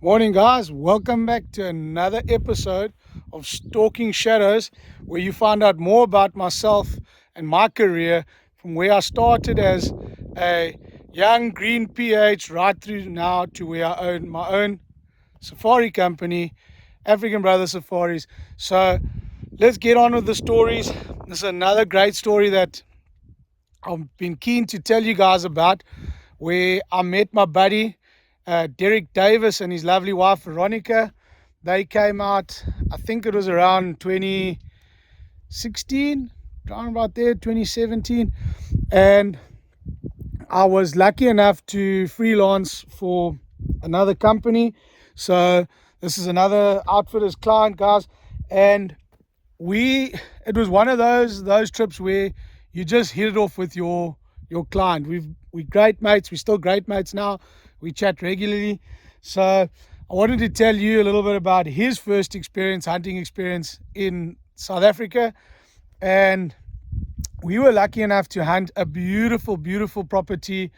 Morning guys, welcome back to another episode of Stalking Shadows, where you find out more about myself and my career from where I started as a young green PH right through now to where I own my own safari company, African Brother Safaris. So let's get on with the stories. This is another great story that I've been keen to tell you guys about, where I met my buddy Darrack Davis and his lovely wife Veronica. They came out, I think it was around 2016, around about there, 2017. And I was lucky enough to freelance for another company. So this is another outfitter's client, guys. And it was one of those trips where you just hit it off with your client. We're great mates. We're still great mates now. We chat regularly. So I wanted to tell you a little bit about his first hunting experience in South Africa. And we were lucky enough to hunt a beautiful, beautiful property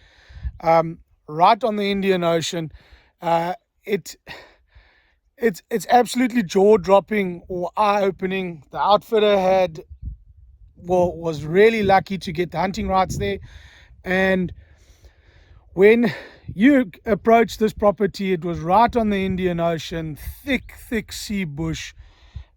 right on the Indian Ocean. It's absolutely jaw-dropping or eye-opening. The outfitter was really lucky to get the hunting rights there. And when you approach this property, it was right on the Indian Ocean, thick sea bush,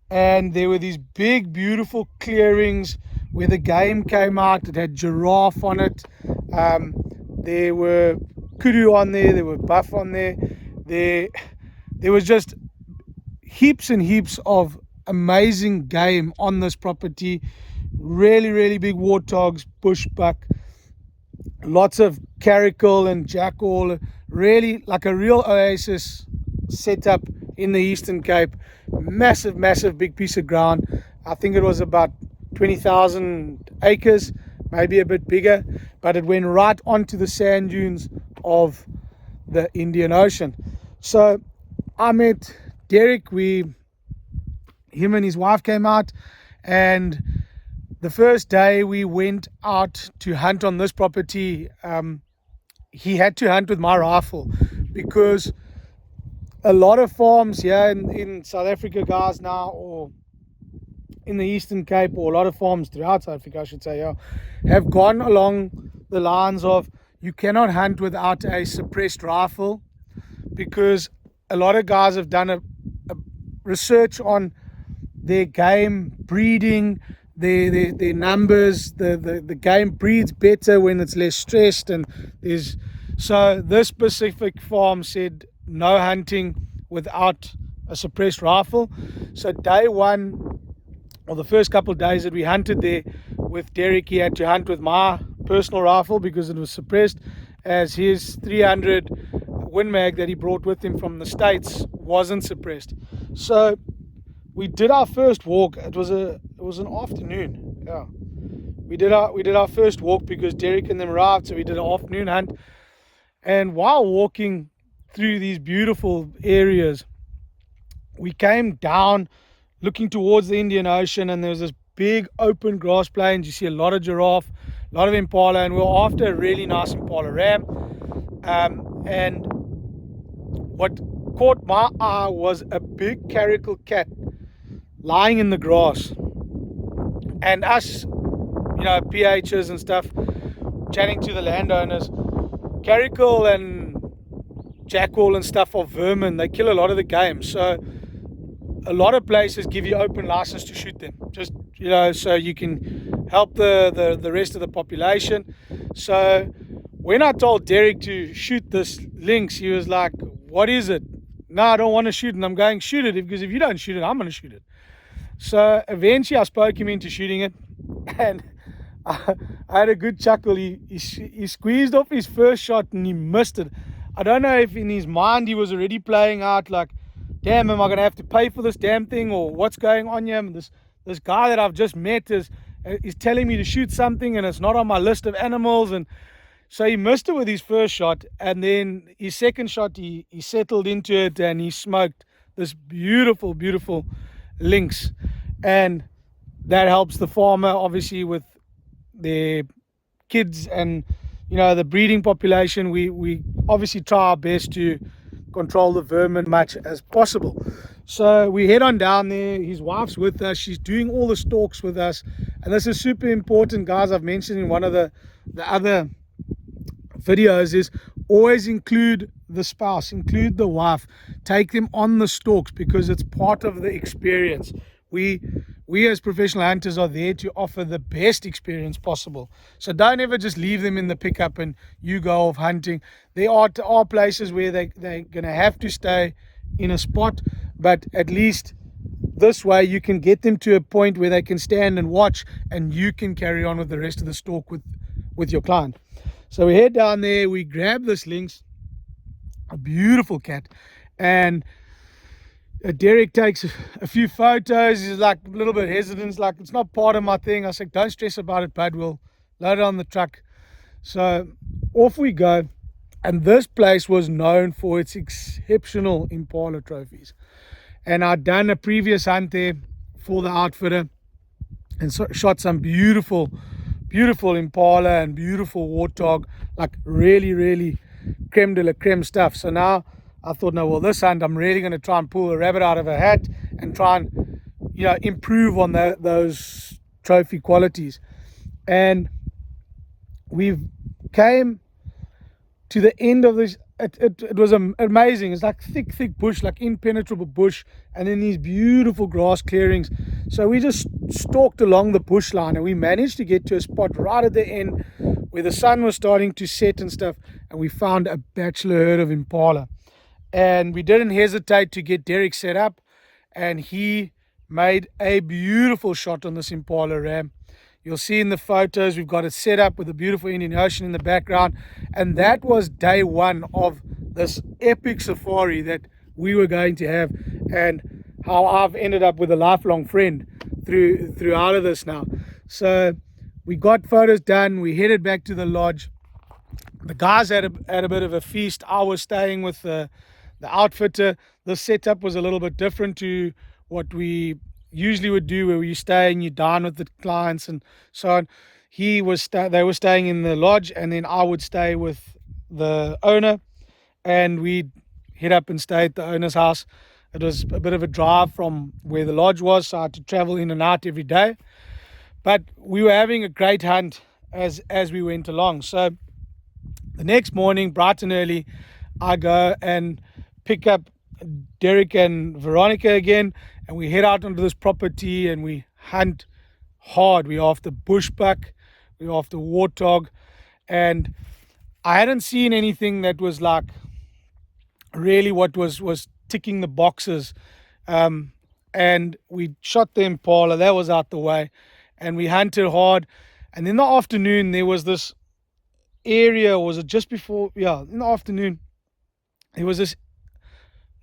and there were these big, beautiful clearings where the game came out. It had giraffe on it. There were kudu on there were buff on there. There was just heaps and heaps of amazing game on this property. Really, really big warthogs, bushbuck, lots of caracal and jackal, really like a real oasis set up in the Eastern Cape. Massive big piece of ground. I think it was about 20,000 acres, maybe a bit bigger, but it went right onto the sand dunes of the Indian Ocean. So I met Darrack. Him and his wife came out, and the first day we went out to hunt on this property, he had to hunt with my rifle, because a lot of farms here in South Africa, guys, now, or in the Eastern Cape, or a lot of farms throughout South Africa, I should say, have gone along the lines of you cannot hunt without a suppressed rifle, because a lot of guys have done a research on their game breeding, their numbers. The game breeds better when it's less stressed, and so this specific farm said no hunting without a suppressed rifle. So day one, or the first couple of days that we hunted there with Darrack, he had to hunt with my personal rifle because it was suppressed, as his 300 Win Mag that he brought with him from the States wasn't suppressed. So we did our first walk. It was an afternoon. Yeah, we did our first walk because Darrack and them arrived. So we did an afternoon hunt, and while walking through these beautiful areas, we came down looking towards the Indian Ocean, and there was this big open grass plains. You see a lot of giraffe, a lot of impala, and we were after a really nice impala ram. And what caught my eye was a big caracal cat lying in the grass, and us, PHs and stuff, chatting to the landowners. Caracal and jackal and stuff are vermin. They kill a lot of the game, so a lot of places give you open license to shoot them, just so you can help the rest of the population. So when I told Darrack to shoot this lynx, he was like, "What is it?" "No, I don't want to shoot it." And I'm going, "Shoot it, because if you don't shoot it, I'm going to shoot it." So eventually I spoke him into shooting it, and I had a good chuckle. He squeezed off his first shot and he missed it. I don't know if in his mind he was already playing out like, damn, am I going to have to pay for this damn thing, or what's going on here? This guy that I've just met is telling me to shoot something and it's not on my list of animals. And so he missed it with his first shot, and then his second shot he settled into it and he smoked this beautiful, beautiful lynx. And that helps the farmer obviously with their kids and, you know, the breeding population. We obviously try our best to control the vermin much as possible. So we head on down there. His wife's with us. She's doing all the stalks with us, and this is super important, guys. I've mentioned in one of the other videos is always include the spouse, include the wife, take them on the stalks, because it's part of the experience. We as professional hunters are there to offer the best experience possible. So don't ever just leave them in the pickup and you go off hunting. There are places where they're going to have to stay in a spot, but at least this way you can get them to a point where they can stand and watch, and you can carry on with the rest of the stalk with your client. So we head down there, we grab this lynx, a beautiful cat, and Darrack takes a few photos. He's like a little bit hesitant, like, it's not part of my thing. I said, don't stress about it, bud, we'll load it on the truck. So off we go, and this place was known for its exceptional impala trophies. And I'd done a previous hunt there for the outfitter and shot some beautiful impala and beautiful warthog, like really creme de la creme stuff. So now I thought, no, well, this hunt I'm really going to try and pull a rabbit out of a hat and try and, you know, improve on those trophy qualities. And we came to the end of this. It was amazing. It's like thick bush, like impenetrable bush, and then these beautiful grass clearings. So we just stalked along the bush line, and we managed to get to a spot right at the end where the sun was starting to set and stuff, and we found a bachelor herd of impala. And we didn't hesitate to get Darrack set up, and he made a beautiful shot on this impala ram. You'll see in the photos we've got it set up with a beautiful Indian Ocean in the background, and that was day one of this epic safari that we were going to have, and how I've ended up with a lifelong friend throughout of this now. So we got photos done, we headed back to the lodge. The guys had a bit of a feast. I was staying with the outfitter. The setup was a little bit different to what we usually would do, where you stay and you dine with the clients and so on. They were staying in the lodge, and then I would stay with the owner, and we'd head up and stay at the owner's house. It was a bit of a drive from where the lodge was, so I had to travel in and out every day, but we were having a great hunt as we went along. So the next morning, bright and early, I go and pick up Darrack and Veronica again, and we head out onto this property and we hunt hard. We're after bushbuck, we're after warthog, and I hadn't seen anything that was like really what was ticking the boxes. And we shot the impala, that was out the way, and we hunted hard. And in the afternoon there was this area, or was it just before, yeah, in the afternoon, there was this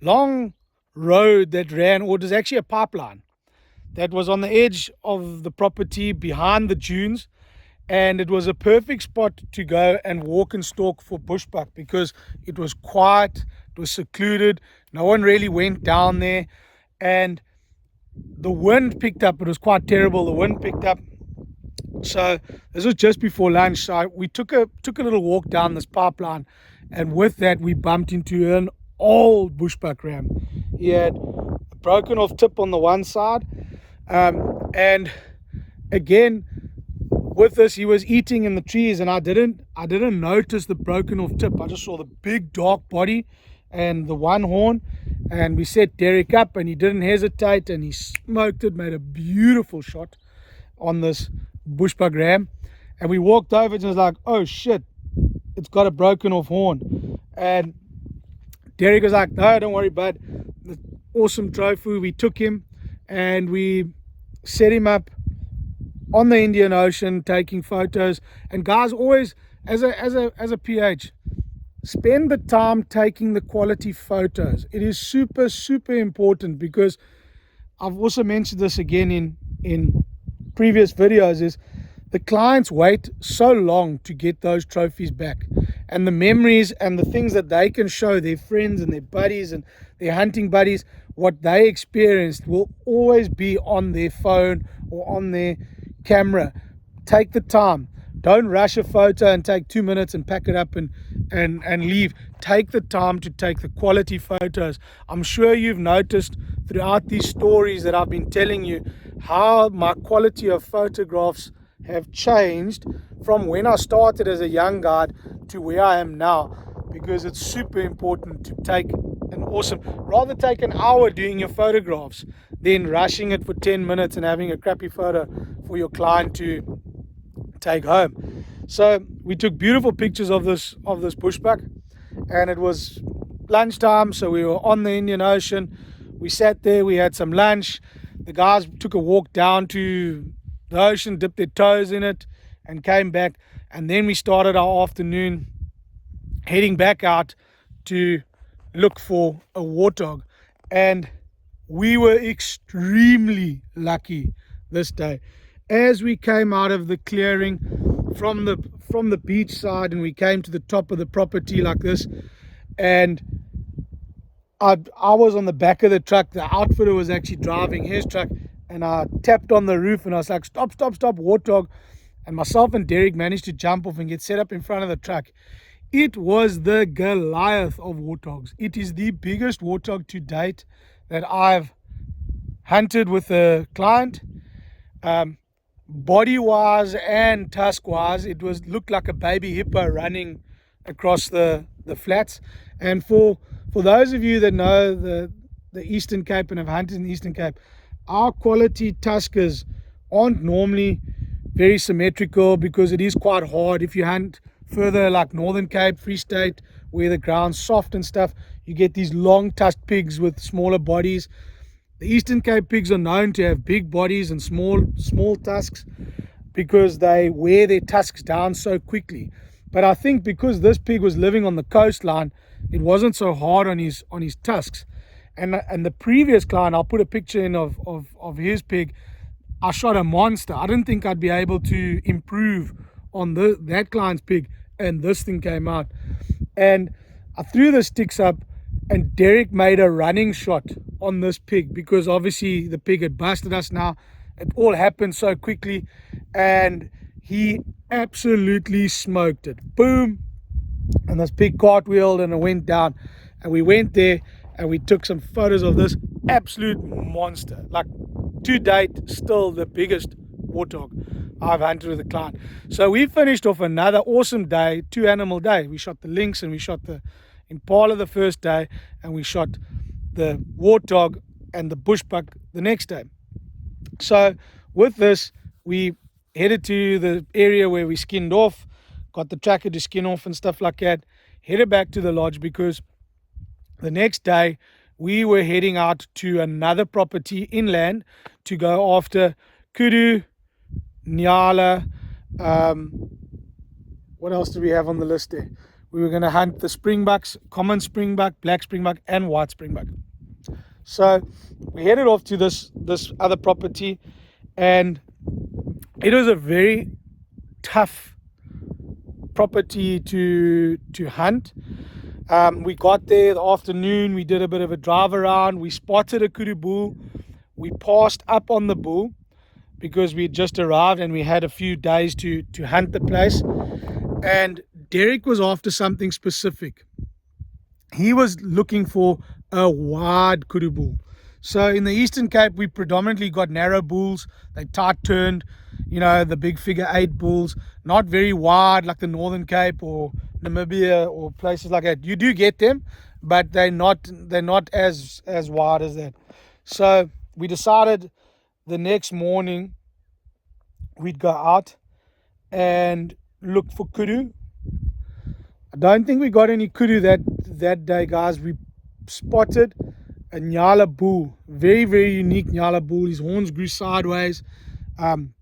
long road that ran, or it was actually a pipeline that was on the edge of the property behind the dunes, and it was a perfect spot to go and walk and stalk for bushbuck, because it was quiet, it was secluded, no one really went down there, and the wind picked up. It was quite terrible, the wind picked up. So this was just before lunch, so we took a little walk down this pipeline, and with that we bumped into an old bushbuck ram. He had a broken off tip on the one side, and again with this he was eating in the trees, and I didn't notice the broken off tip. I just saw the big dark body and the one horn, and we set Darrack up, and he didn't hesitate, and he smoked it, made a beautiful shot on this bushbuck ram. And we walked over and was like, oh shit, it's got a broken off horn. And Darrack was like, no, don't worry, bud, awesome trophy. We took him and we set him up on the Indian Ocean taking photos. And guys, always as a PH, spend the time taking the quality photos. It is super important, because I've also mentioned this again in previous videos, is the clients wait so long to get those trophies back, and the memories and the things that they can show their friends and their buddies and their hunting buddies, what they experienced, will always be on their phone or on their camera. Take the time. Don't rush a photo and take 2 minutes and pack it up and leave. Take the time to take the quality photos. I'm sure you've noticed throughout these stories that I've been telling you how my quality of photographs have changed from when I started as a young guide to where I am now, because it's super important to take rather take an hour doing your photographs than rushing it for 10 minutes and having a crappy photo for your client to take home. So we took beautiful pictures of this bushbuck, and it was lunchtime, so we were on the Indian Ocean. We sat there, we had some lunch. The guys took a walk down to the ocean, dipped their toes in it, and came back. And then we started our afternoon heading back out to look for a warthog. And we were extremely lucky this day. As we came out of the clearing from the beach side, and we came to the top of the property like this, and I was on the back of the truck. The outfitter was actually driving his truck, and I tapped on the roof and I was like, stop, warthog. And myself and Darrack managed to jump off and get set up in front of the truck. It was the Goliath of warthogs. It is the biggest warthog to date that I've hunted with a client. Body wise and tusk wise, it looked like a baby hippo running across the flats. And for those of you that know the Eastern Cape and have hunted in the Eastern Cape, our quality tuskers aren't normally very symmetrical, because it is quite hard. If you hunt further like Northern Cape, Free State, where the ground's soft and stuff, you get these long tusked pigs with smaller bodies. The Eastern Cape pigs are known to have big bodies and small tusks, because they wear their tusks down so quickly. But I think because this pig was living on the coastline, it wasn't so hard on his tusks. And the previous client, I'll put a picture in of his pig. I shot a monster. I didn't think I'd be able to improve on that client's pig, and this thing came out. And I threw the sticks up, and Darrack made a running shot on this pig, because obviously the pig had busted us now. It all happened so quickly, and he absolutely smoked it. Boom! And this pig cartwheeled and it went down. And we went there and we took some photos of this absolute monster. Like, to date, still the biggest warthog I've hunted with a client. So we finished off another awesome day, 2-animal day. We shot the lynx and we shot the impala the first day, and we shot the warthog and the bushbuck the next day. So with this, we headed to the area where we skinned off, got the tracker to skin off and stuff like that, headed back to the lodge, because the next day we were heading out to another property inland to go after kudu, nyala. What else do we have on the list there? We were going to hunt the springbucks, common springbuck, black springbuck, and white springbuck. So we headed off to this other property, and it was a very tough property to hunt. We got there the afternoon, we did a bit of a drive around, we spotted a kudu bull. We passed up on the bull because we had just arrived and we had a few days to hunt the place. And Darrack was after something specific. He was looking for a wide kudu bull. So in the Eastern Cape, we predominantly got narrow bulls. They tight turned, you know, the big figure 8 bulls, not very wide like the Northern Cape or Namibia or places like that. You do get them, but they're not as wide as that. So we decided the next morning we'd go out and look for kudu. I don't think we got any kudu that day, guys. We spotted a nyala bull, very, very unique nyala bull. His horns grew sideways,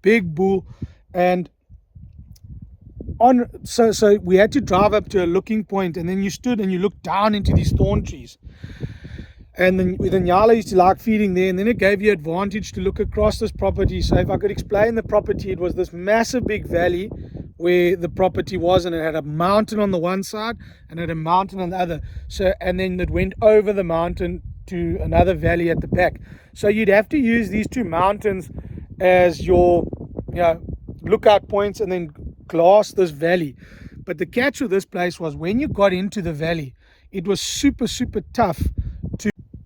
big bull. And so we had to drive up to a looking point, and then you stood and you looked down into these thorn trees. And then with the nyala used to like feeding there, and then it gave you advantage to look across this property. So if I could explain the property, it was this massive big valley where the property was, and it had a mountain on the one side and it had a mountain on the other. So, and then it went over the mountain to another valley at the back. So you'd have to use these two mountains as your lookout points, and then glass this valley. But the catch with this place was, when you got into the valley, it was super, super tough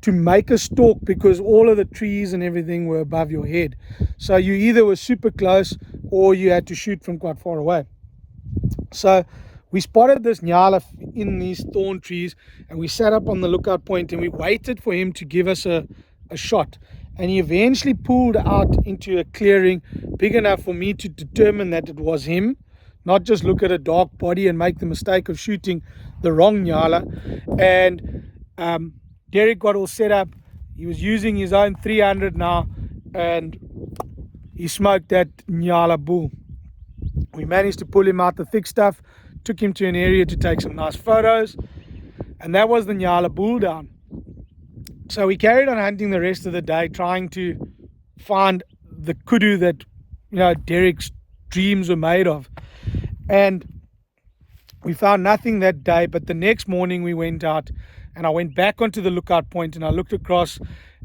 to make a stalk, because all of the trees and everything were above your head. So you either were super close or you had to shoot from quite far away. So we spotted this nyala in these thorn trees, and we sat up on the lookout point and we waited for him to give us a shot. And he eventually pulled out into a clearing big enough for me to determine that it was him, not just look at a dark body and make the mistake of shooting the wrong nyala. And Darrack got all set up. He was using his own 300 now, and he smoked that nyala bull. We managed to pull him out the thick stuff, took him to an area to take some nice photos, and that was the nyala bull down. So we carried on hunting the rest of the day, trying to find the kudu that Darrack's dreams were made of. And we found nothing that day, but the next morning we went out, and I went back onto the lookout point, and I looked across,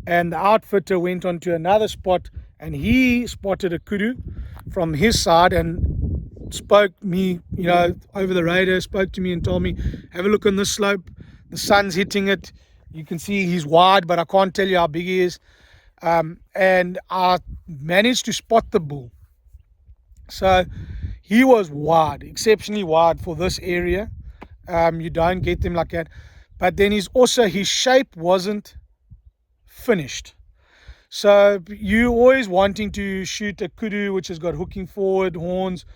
and the outfitter went onto another spot, and he spotted a kudu from his side and spoke me, over the radio, spoke to me and told me, have a look on this slope. The sun's hitting it. You can see he's wide, but I can't tell you how big he is. And I managed to spot the bull. So he was wide, exceptionally wide for this area. You don't get them like that. But then his shape wasn't finished. So you always wanting to shoot a kudu which has got hooking forward horns,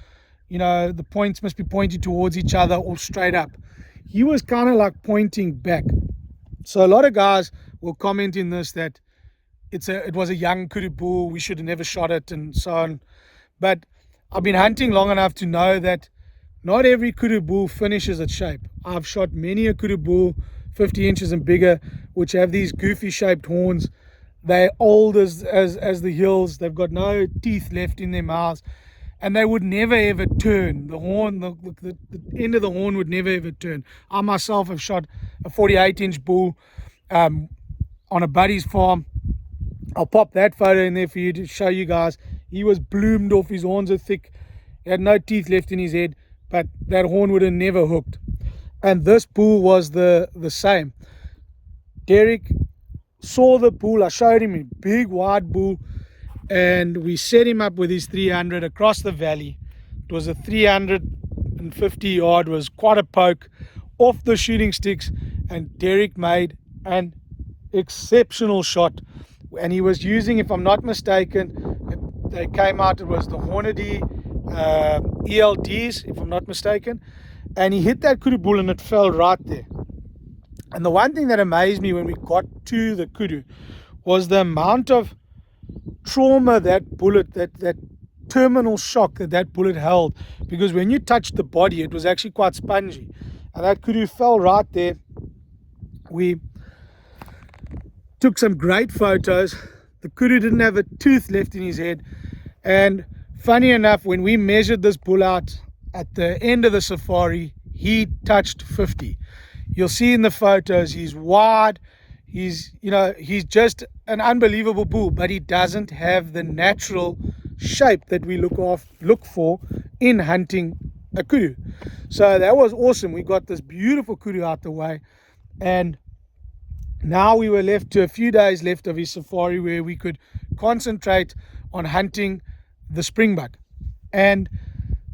the points must be pointed towards each other or straight up. He was kind of like pointing back. So a lot of guys will comment in this that it was a young kudu bull, we should have never shot it, and so on. But I've been hunting long enough to know that not every kudu bull finishes its shape. I've shot many a kudu bull 50 inches and bigger, which have these goofy shaped horns. They're old as the hills. They've got no teeth left in their mouths, and they would never ever turn. The horn, the end of the horn would never ever turn. I myself have shot a 48-inch bull on a buddy's farm. I'll pop that photo in there for you to show you guys. He was bloomed off. His horns are thick. He had no teeth left in his head, but that horn would have never hooked. And this bull was the same. Darrack saw the bull. I showed him a big wide bull, and we set him up with his 300 across the valley. It was a 350 yard, was quite a poke off the shooting sticks, and Darrack made an exceptional shot. And he was using, if I'm not mistaken, they came out, it was the Hornady ELDs, if I'm not mistaken, and he hit that kudu bull and it fell right there. And the one thing that amazed me when we got to the kudu was the amount of trauma that bullet, that terminal shock that bullet held, because when you touched the body, it was actually quite spongy, and that kudu fell right there. We took some great photos. The kudu didn't have a tooth left in his head, and funny enough, when we measured this bull out at the end of the safari, he touched 50. You'll see in the photos, he's wide, he's just an unbelievable bull, but he doesn't have the natural shape that we look for in hunting a kudu. So that was awesome. We got this beautiful kudu out the way, and now we were left to a few days left of his safari where we could concentrate on hunting the springbuck. And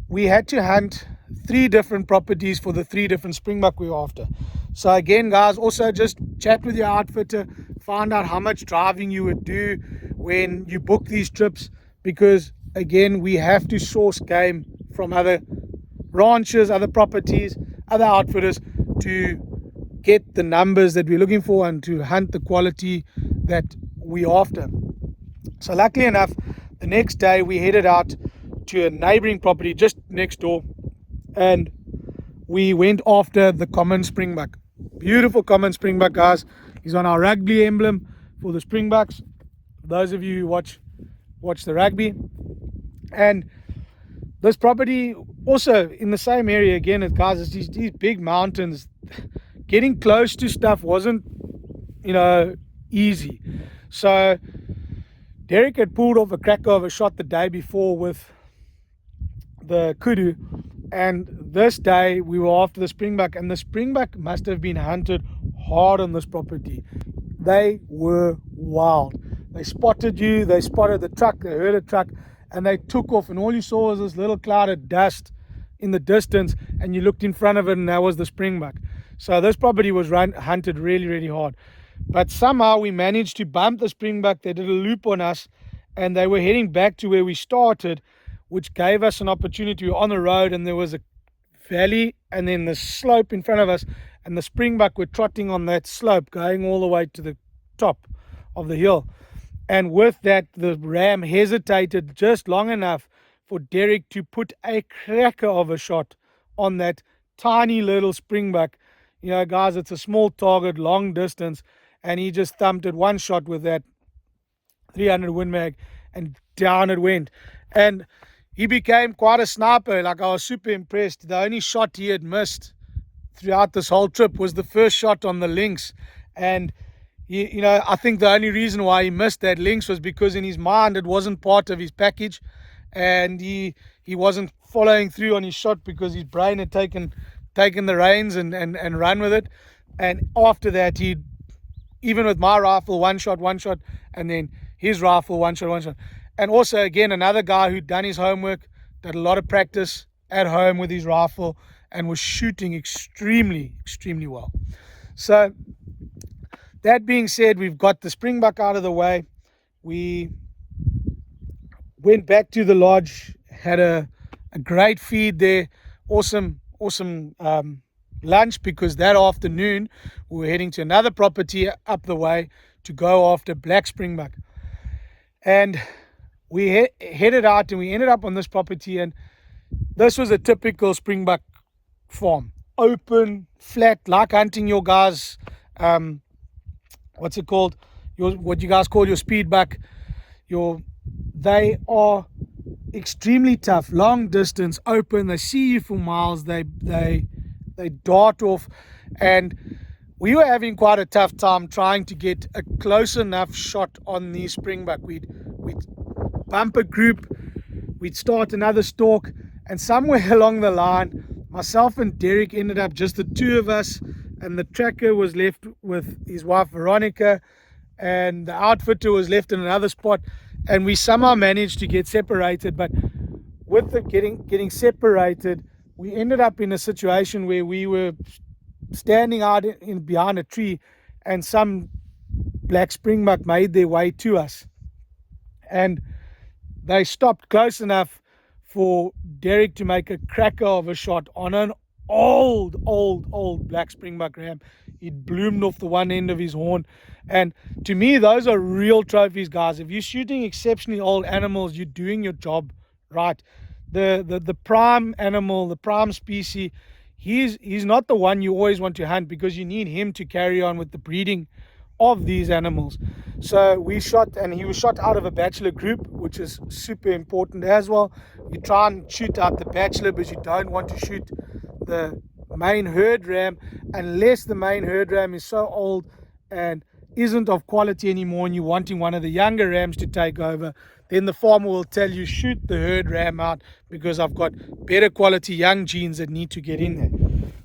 we had to hunt 3 different properties for the 3 different springbuck we were after. So again, guys, also just chat with your outfitter, find out how much driving you would do when you book these trips, because again, we have to source game from other ranches, other properties, other outfitters to get the numbers that we're looking for and to hunt the quality that we're after. So luckily enough, the next day we headed out to a neighboring property just next door, and we went after the common springbuck. Beautiful common springbuck, guys. He's on our rugby emblem for the Springbucks, those of you who watch the rugby. And this property also in the same area again, guys, it's these big mountains. Getting close to stuff wasn't, easy. So Darrack had pulled off a cracker of a shot the day before with the kudu, and this day we were after the springbuck, and the springbuck must have been hunted hard on this property. They were wild. They spotted you, they spotted the truck, they heard a truck, and they took off, and all you saw was this little cloud of dust in the distance, and you looked in front of it and that was the springbuck. So this property was hunted really, really hard. But somehow we managed to bump the springbuck. They did a loop on us and they were heading back to where we started, which gave us an opportunity. We were on the road and there was a valley and then the slope in front of us, and the springbuck were trotting on that slope going all the way to the top of the hill. And with that, the ram hesitated just long enough for Darrack to put a cracker of a shot on that tiny little springbuck. Guys, it's a small target, long distance, and he just thumped it one shot with that 300 Win Mag, and down it went. And he became quite a sniper. Like, I was super impressed. The only shot he had missed throughout this whole trip was the first shot on the lynx. And I think the only reason why he missed that lynx was because in his mind it wasn't part of his package, and he wasn't following through on his shot because his brain had taken the reins and run with it. And after that, he, even with my rifle, one shot, and then his rifle, one shot. And also, again, another guy who'd done his homework, did a lot of practice at home with his rifle, and was shooting extremely, extremely well. So that being said, we've got the springbuck out of the way. We went back to the lodge, had a great feed there, awesome lunch, because that afternoon we were heading to another property up the way to go after black springbuck. And we headed out and we ended up on this property, and this was a typical springbuck farm. Open, flat, like hunting your guys, what's it called? What you guys call your speed buck. They are extremely tough, long distance, open. They see you for miles. They dart off, and we were having quite a tough time trying to get a close enough shot on the springbuck. We'd bump a group, we'd start another stalk, and somewhere along the line, myself and Darrack ended up just the two of us, and the tracker was left with his wife Veronica, and the outfitter was left in another spot, and we somehow managed to get separated. But with the getting separated, we ended up in a situation where we were standing out behind a tree, and some black springbuck made their way to us, and they stopped close enough for Darrack to make a cracker of a shot on an old black springbuck ram. It bloomed off the one end of his horn. And to me, those are real trophies, guys. If you're shooting exceptionally old animals, you're doing your job right. The prime animal, the prime species, he's not the one you always want to hunt, because you need him to carry on with the breeding of these animals. So we shot, and he was shot out of a bachelor group, which is super important as well. You try and shoot out the bachelor, but you don't want to shoot the main herd ram unless the main herd ram is so old and isn't of quality anymore, and you're wanting one of the younger rams to take over. Then the farmer will tell you, shoot the herd ram out, because I've got better quality young genes that need to get in there.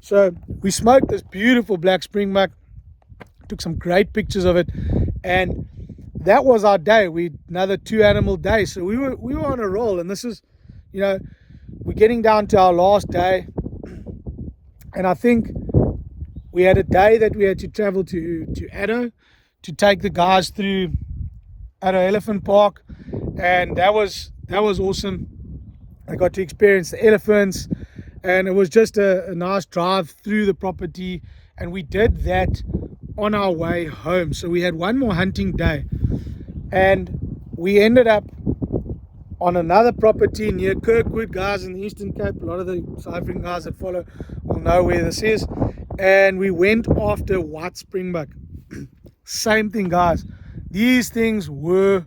So we smoked this beautiful black springbuck, took some great pictures of it, and that was our day. Another 2 animal day. So we were on a roll, and this is, we're getting down to our last day, and I think we had a day that we had to travel to Addo to take the guys through Addo Elephant Park, and that was awesome. I got to experience the elephants, and it was just a nice drive through the property and we did that on our way home. So we had one more hunting day, and we ended up on another property near Kirkwood. Guys in the Eastern Cape, a lot of the South African guys that follow will know where this is. And we went after white springbuck. Same thing, guys. These things were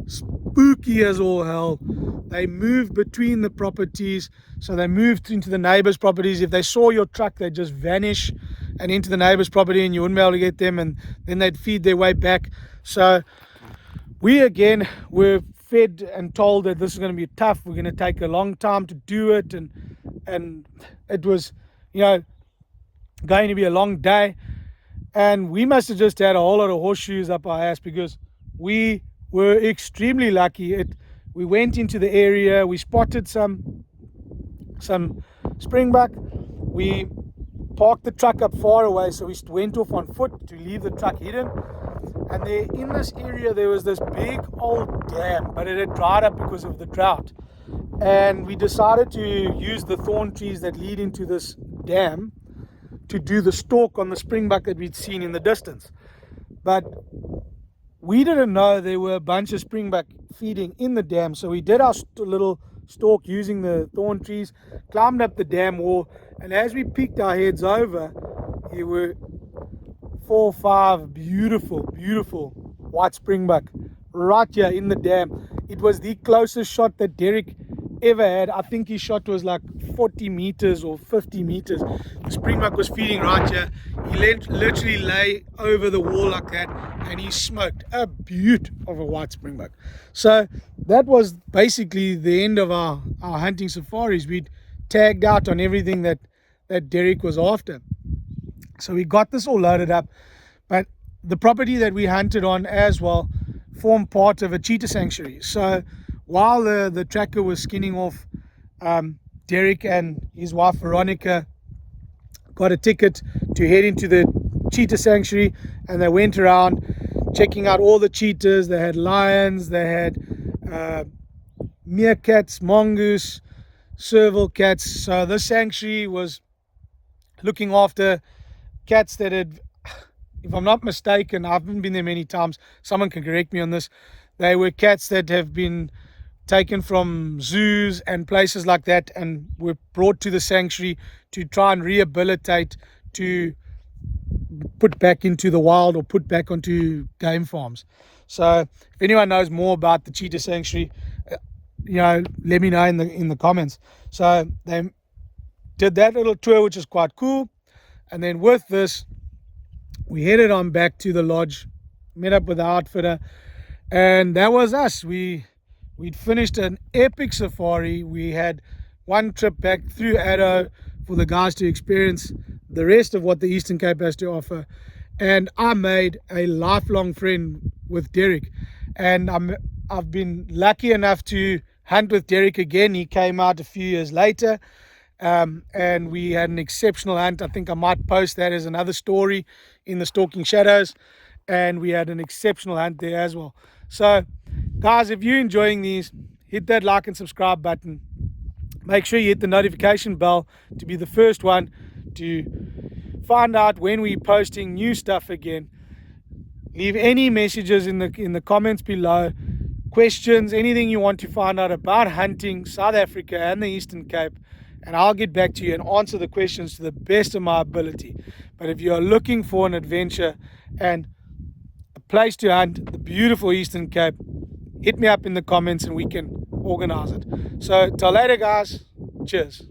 spooky as all hell. They moved between the properties, so they moved into the neighbors' properties. If they saw your truck, they'd just vanish and into the neighbor's property, and you wouldn't be able to get them, and then they'd feed their way back. So we again were fed and told that this is going to be tough. We're going to take a long time to do it, and it was, you know, going to be a long day. And we must have just had a whole lot of horseshoes up our ass, because we were extremely lucky. We went into the area, we spotted some springbuck. We parked the truck up far away, so we went off on foot to leave the truck hidden. And there in this area there was this big old dam, but it had dried up because of the drought. And we decided to use the thorn trees that lead into this dam to do the stalk on the springbuck that we'd seen in the distance. But we didn't know there were a bunch of springbuck feeding in the dam, so we did our little stalk using the thorn trees, climbed up the dam wall, and as we peeked our heads over, there were 4 or 5 beautiful white springbuck right here in the dam. It was the closest shot that Darrack ever had. I think his shot was like 40 meters or 50 meters. The springbuck was feeding right here. He literally lay over the wall like that, and he smoked a beaut of a white springbuck. So that was basically the end of our hunting safaris. We'd tagged out on everything that Darrack was after. So we got this all loaded up, but the property that we hunted on as well formed part of a cheetah sanctuary. So while the tracker was skinning off, Darrack and his wife Veronica got a ticket to head into the cheetah sanctuary, and they went around checking out all the cheetahs. They had lions, they had meerkats, mongoose, serval cats. So this sanctuary was looking after cats that had, if I'm not mistaken, I haven't been there many times, someone can correct me on this, they were cats that have been taken from zoos and places like that and were brought to the sanctuary to try and rehabilitate, to put back into the wild or put back onto game farms. So if anyone knows more about the cheetah sanctuary, you know, let me know in the comments. So they did that little tour, which is quite cool. And then with this, we headed on back to the lodge, met up with the outfitter, and that was us. We'd finished an epic safari. We had one trip back through Addo for the guys to experience the rest of what the Eastern Cape has to offer. And I made a lifelong friend with Darrack. And I've been lucky enough to hunt with Darrack again. He came out a few years later. And we had an exceptional hunt. I think I might post that as another story in the Stalking Shadows. And we had an exceptional hunt there as well. So guys, if you're enjoying these, hit that like and subscribe button. Make sure you hit the notification bell to be the first one to find out when we're posting new stuff again. Leave any messages in the comments below, questions, anything you want to find out about hunting South Africa and the Eastern Cape, and I'll get back to you and answer the questions to the best of my ability. But if you're looking for an adventure and a place to hunt the beautiful Eastern Cape, hit me up in the comments and we can organize it. So till later guys, cheers.